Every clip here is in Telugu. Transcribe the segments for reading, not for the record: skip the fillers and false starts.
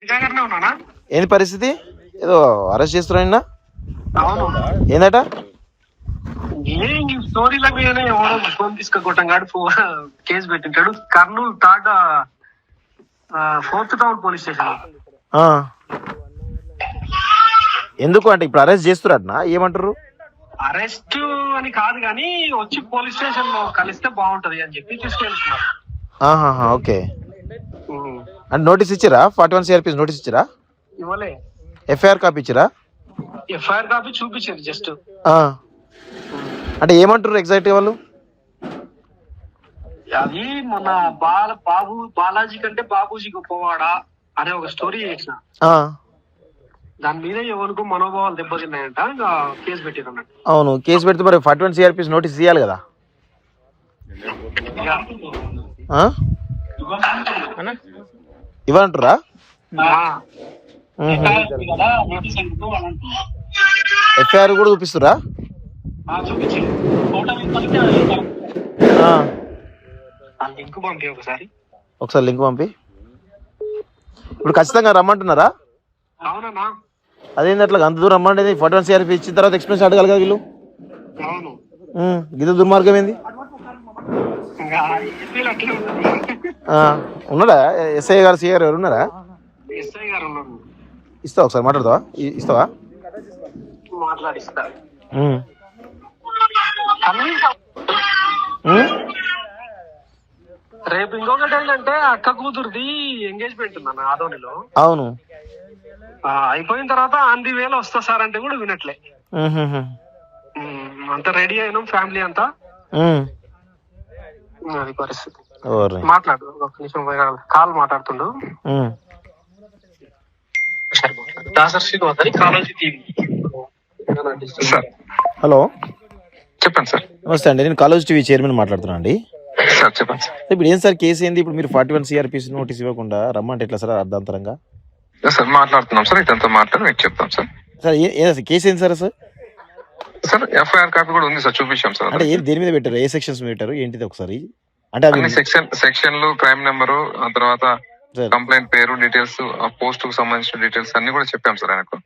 నిజంగానే ఉన్నానా? ఏంది పరిస్థితి? ఏదో అరెస్ట్ చేస్తున్నాయన్నా అవును. ఏందట? ఏ స్టోరీల మీదనే ఎవడో ఫోన్ తీసుకొట్టం కాడు కేసు పెట్టింటాడు. కర్నూలు తాట 4th టౌన్ పోలీస్ స్టేషన్. ఆ, ఎందుకు అంటే ఇప్పుడు అరెస్ట్ చేస్తున్నట్నా ఏమంటారు? అరెస్ట్ అని కాదు కానీ వచ్చి పోలీస్ స్టేషన్ లో కలిస్తే బాగుంటది అని చెప్పి తీసుకెళ్తున్నారు. ఆహాహా, ఓకే. అంటే నోటీస్ ఇచ్చిరా? 41 CRPS నోటీస్ ఇచ్చిరా? ఇవ్వలే. ఎఫ్ఐఆర్ కాపీ ఇచ్చిరా? ఎఫ్ఐఆర్ కాపీ చూపించారు జస్ట్. అంటే ఏమంటారు ఎగ్జాక్ట్ వాళ్ళు? అది మొన్న బాలాజీ కంటే బాబూజీ గొప్పవాడా అనే ఒక స్టోరీ చేసిన. దాని మీద ఎవరికో మనోభావాలు దెబ్బతిన్నాయంట, ఇంకా కేసు పెట్టారు అన్నట్టు. అవును, కేసు పెడితే మరి 41 CRPS నోటీస్ ఇవ్వాలి కదా? ఇవ్వాలంటారా? ఎఫ్ఐఆర్ కూడా చూపిస్తురా? ఒకసారి లింక్ పంపి. ఇప్పుడు ఖచ్చితంగా రమ్మంటున్నారా? అవునన్నా. అదేంటి అట్లా అంత దూరం రమ్మంటే 41 CRPS ఇచ్చిన తర్వాత ఎక్స్ప్రెస్ అడగాలి కదా వీళ్ళు? గిద దుర్మార్గం ఏంది? ఉన్నాడా ఎస్ఐ గారు, సిఐ గారు ఎవరు ఉన్నారా? ఇస్తావా? ఒకసారి మాట్లాడతావా? ఇస్తావా? మాట్లాడిస్తా. రేపు ఇంకొకటి ఏంటంటే అక్క కూతురుది ఎంగేజ్మెంట్ ఉందన్న ఆదోనిలో. అవును. అయిపోయిన తర్వాత అంది వేళ వస్తా సార్ అంటే కూడా వినట్లే. అంతా రెడీ అయినాం ఫ్యామిలీ అంతా. అది పరిస్థితి. మాట్లాడు ఒక నిమిషం, కాల్ మాట్లాడుతుండు. హలో, చెప్పండి సార్. నమస్తే అండి, నేను కాలేజ్ టీవీ చైర్మన్ మాట్లాడుతున్నా అండి. సార్ చెప్పండి సార్. ఇప్పుడు ఏం సార్ కేసు ఏంది? ఇప్పుడు మీరు 41 CRPS నోటీస్ ఇవ్వకుండా రమ్మంటే ఎట్లా సార్ అర్ధాంతరంగా? సార్ మాట్లాడుతున్నాం సార్, ఇదంతా మాట్లాడి మీకు చెప్తాం సార్. సార్ కేసు ఏంది సార్? సార్ ఎఫ్ఐఆర్ కాపీ కూడా ఉంది సార్, చూపించాం సార్. అంటే దేని మీద పెట్టారు? ఏ సెక్షన్స్ మీద పెట్టారు? ఏంటిది ఒకసారి అంటే అన్ని సెక్షన్లు, క్రైమ్ నెంబరు, ఆ తర్వాత కంప్లైంట్ పేరు, డీటెయిల్స్, ఆ పోస్ట్ కు సంబంధించిన డీటెయిల్స్ అన్ని కూడా చెప్పాం సార్ ఆయనకు.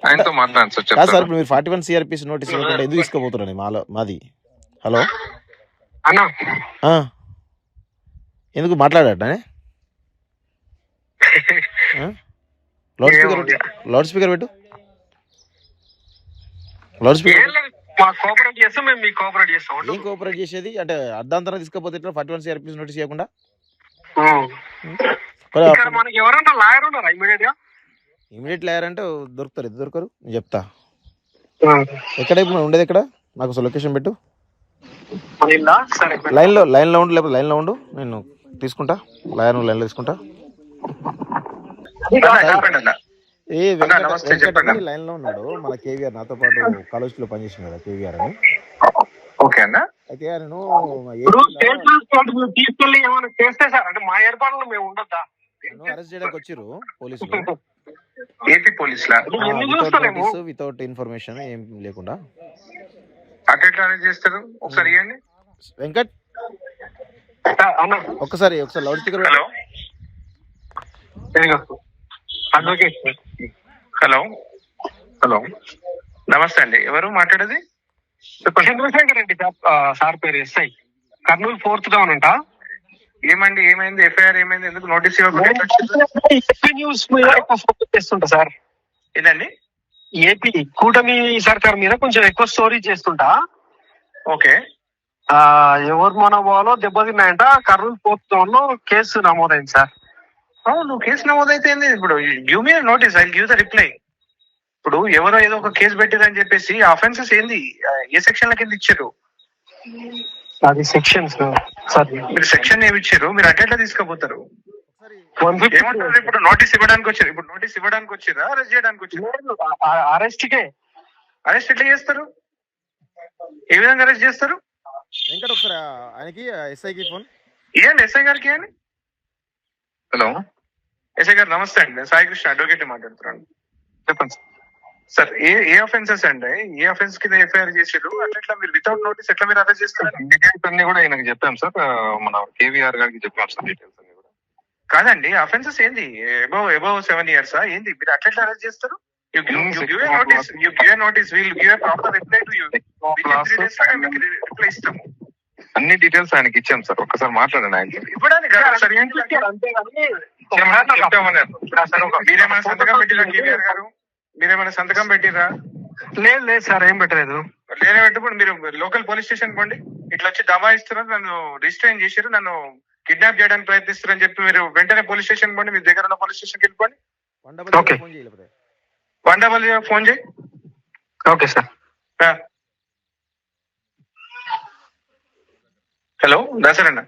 ఆయనతో మాట్లాడండి సార్. చెప్తాను సార్. ఇప్పుడు మీరు 41 CRPS నోటీస్ ఇవ్వకుండా ఎందుకు తీసుకోబోతున్నారండి మాది? హలో అన్నా, ఎందుకు మాట్లాడట? లౌడ్ స్పీకర్ పెట్టు. కోఆపరేట్ చేస్తాం మేము, మీకు కోఆపరేట్ చేస్తాం. ఏం కోఆపరేట్ చేసేది అంటే అర్ధాంతరం తీసుకపోతే 41 CRPS నోటీస్ ఇవ్వకుండా? మనకి ఎవరన్నా లాయర్ ఉన్నారా? ఇమీడియట్ లాయర్ అంటే దొరుకుతారు. దొరకరు, నేను చెప్తా. ఎక్కడ ఇప్పుడు ఉండేది? ఎక్కడ? నాకు అసలు లొకేషన్ పెట్టు. లైన్లో ఉండు, లేకపోతే లైన్లో ఉండు, నేను తీసుకుంటా. లాయర్ లైన్లో తీసుకుంటా. లైన్ లో ఉన్నాడు మన కేవీఆర్, నాతో పాటు కాలేజ్ లో పనిచేసిన కదా కేవీఆర్ అని. ఓకే అన్న. అయితే నేను తీసుకెళ్ళి ఏమైనా చేస్తే సార్ అంటే మా ఏర్పాట్లు మేము ఉండొద్దా? అరెస్ట్ చేయడానికి వచ్చిర్రు పోలీసులు. ఏపీ పోలీసులా? వితౌట్ ఇన్ఫర్మేషన్ ఏం లేకుండా అట్లా చేస్తారు. ఒకసారి ఇవ్వండి వెంకట్, ఒకసారి loud speaker. Hello advocate. Hello hello, నమస్తే అండి. ఎవరు మాట్లాడేది? చంద్రశేఖర్ రెడ్డి సార్ పేరు, ఎస్ఐ, కర్నూలు 4th టౌన్ అంట. ఏమండి, ఏమైంది? ఎఫ్ఐఆర్ ఏమైంది? ఎందుకు నోటీస్ ఇవ్వకుండా? ఏపీ న్యూస్ మీద ఎక్కువ ఫోకస్ చేస్తుంటా సార్. ఏదండి? ఏపీ కూటమి సర్కార్ మీద కొంచెం ఎక్కువ స్టోరీ చేస్తుంటా. ఓకే. ఎవరు మనోభావాలో దెబ్బతిన్నాయంట. కర్నూలు 4th టౌన్ లో కేసు నమోదైంది సార్. అవును, కేసు నమోదైతే ఇప్పుడు give me notice, I give the reply. ఇప్పుడు ఎవరో ఏదో ఒక కేసు పెట్టారని చెప్పేసి అఫెన్సెస్ ఏంది, ఏ సెక్షన్ ల కింద ఇచ్చారు? అది సెక్షన్స్ సార్. మీరు సెక్షన్ ఏమి ఇచ్చారు? మీరు అట్లా తీసుకుపోతారు. ఏమంటారు? ఇప్పుడు నోటీస్ ఇవ్వడానికి వచ్చారు. ఇప్పుడు నోటీస్ ఇవ్వడానికి వచ్చారా, అరెస్ట్ చేయడానికి వచ్చారు? అరెస్ట్ ఎట్లా చేస్తారు? ఏ విధంగా అరెస్ట్ చేస్తారు? వెంకట్, ఒకసారి ఆయనకి ఎస్ఐకి ఫోన్ ఇవ్వండి. ఎస్ఐ గారికి ఇవ్వండి. హలో ఎస్ఐ గారు, నమస్తే అండి. నేను సాయి కృష్ణ, అడ్వకేట్ మాట్లాడుతున్నాను. చెప్పండి సార్. ఏ అఫెన్సెస్ అండి? ఏ అఫెన్స్ కింద ఎఫ్ఐఆర్ చేసారు? అట్లా మీరు వితౌట్ నోటీస్ ఎట్లా మీరు అరెస్ట్ చేస్తారు? డీటెయిల్స్ అన్ని కూడా ఆయనకు చెప్పాం సార్, మన కేవీఆర్ గారికి చెప్పాం సార్. డీటెయిల్స్ అన్ని కూడా కాదండి, అఫెన్సెస్ ఏంది? ఎబవ్ 7 years ఏంది? మీరు అట్లా అరెస్ట్ చేస్తారు? You give a notice. We'll give a proper reply to you. Within 3 days మీకు reply ఇస్తాము. అన్ని డీటెయిల్స్ ఆయనకి ఇచ్చాం సార్, ఒక్కసారి మాట్లాడండి ఆయన. ఇవ్వడానికి కాదు సార్, మీరేమైనా సంతకం పెట్టిరా కేవీఆర్ గారు? మీరేమైనా సంతకం పెట్టిరా? లేదు లేదు సార్, ఏం పెట్టలేదు. లేనే పెట్టుకోండి. మీరు లోకల్ పోలీస్ స్టేషన్ పోండి. ఇట్లా వచ్చి దబాయిస్తున్నారు, నన్ను రిస్ట్రైన్ చేశారు, నన్ను కిడ్నాప్ చేయడానికి ప్రయత్నిస్తారని చెప్పి మీరు వెంటనే పోలీస్ స్టేషన్ పోండి. మీ దగ్గర ఉన్న పోలీస్ స్టేషన్కి వెళ్ళిపోండి. ఓకే, 100 ఫోన్ చేయి. Okay sir. హలో దాసరన్న.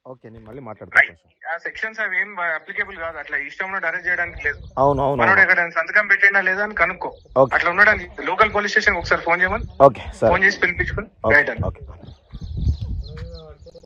ఓకే, నేను మళ్ళీ మాట్లాడతాను. ఆ సెక్షన్స్ అవి ఏం అప్లికేబుల్ కాదు. అట్లా ఇష్టంలో అరెస్ట్ చేయడానికి లేదు. అవును అవును. మనోడు ఎక్కడ సంతకం పెట్టినా లేదా అని కనుక్కో. అట్లా ఉండడానికి లోకల్ పోలీస్ స్టేషన్ ఒకసారి ఫోన్ చేయమని, ఓకే సార్, ఫోన్ చేసి పిలిపించుకుని రైట్. ఓకే.